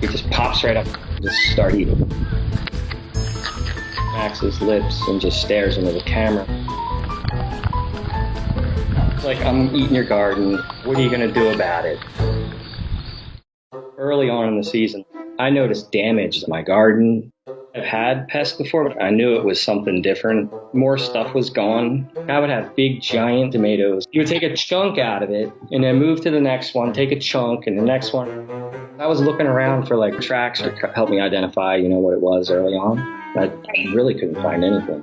He just pops right up and just start eating. Smacks his lips and just stares into the camera. It's like, I'm eating your garden. What are you going to do about it? Early on in the season, I noticed damage to my garden. I've had pests before, but I knew it was something different. More stuff was gone. I would have big, giant tomatoes. You would take a chunk out of it and then move to the next one, take a chunk and the next one. I was looking around for like tracks to help me identify, what it was early on. I really couldn't find anything.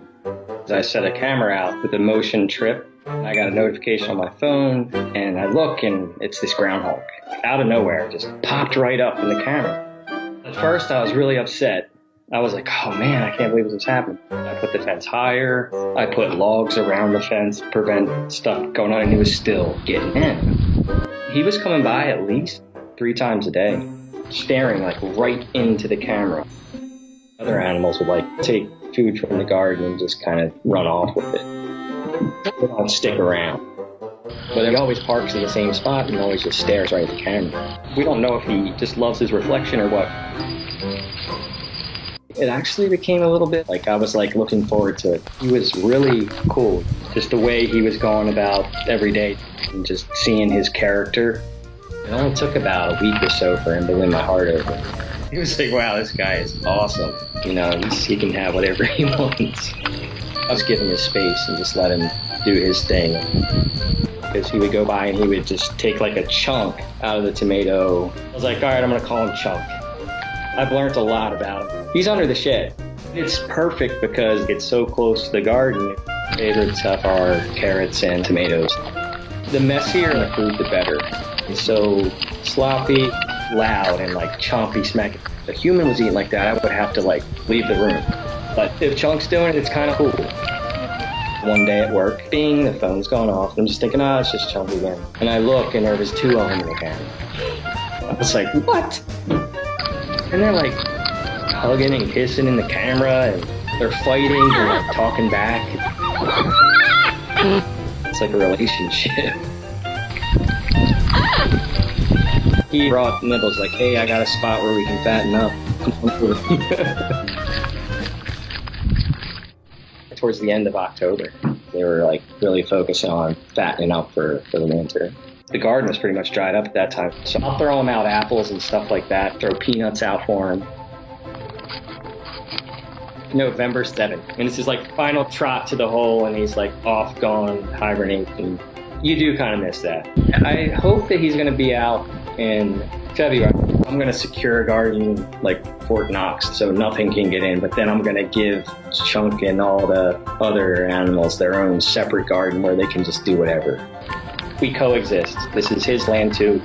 I set a camera out with a motion trip. I got a notification on my phone and I look and it's this groundhog. Out of nowhere, just popped right up in the camera. At first, I was really upset. I was like, oh man, I can't believe this is happening. I put the fence higher. I put logs around the fence, prevent stuff going on, and he was still getting in. He was coming by at least 3 times a day, staring like right into the camera. Other animals would like take food from the garden and just kind of run off with it. They don't stick around. But he always parks in the same spot and always just stares right at the camera. We don't know if he just loves his reflection or what. It actually became a little bit like I was like looking forward to it. He was really cool. Just the way he was going about every day and just seeing his character. It only took about a week or so for him to win my heart over. He was like, wow, this guy is awesome. He can have whatever he wants. I was giving him his space and just let him do his thing. Because he would go by and he would just take like a chunk out of the tomato. I was like, all right, I'm going to call him Chunk. I've learned a lot about him. He's under the shed. It's perfect because it's so close to the garden. Favorite stuff are carrots and tomatoes. The messier the fruit, the better. It's so sloppy, loud, and like chompy, smacky. If a human was eating like that, I would have to like leave the room. But if Chunk's doing it, it's kind of cool. One day at work, bing, the phone's going off. I'm just thinking, it's just Chunk again. And I look, and there was 2 of them in the camera. I was like, what? And they're like hugging and kissing in the camera, and they're fighting and like talking back. It's like a relationship. He brought Nibbles like, hey, I got a spot where we can fatten up. Towards the end of October, they were like really focusing on fattening up for the winter. The garden was pretty much dried up at that time. So I'll throw him out apples and stuff like that, throw peanuts out for him. November 7th. And this is like final trot to the hole and he's like off, gone, hibernating. You do kind of miss that. I hope that he's going to be out in February. I'm going to secure a garden like Fort Knox so nothing can get in, but then I'm going to give Chunk and all the other animals their own separate garden where they can just do whatever. We coexist. This is his land too.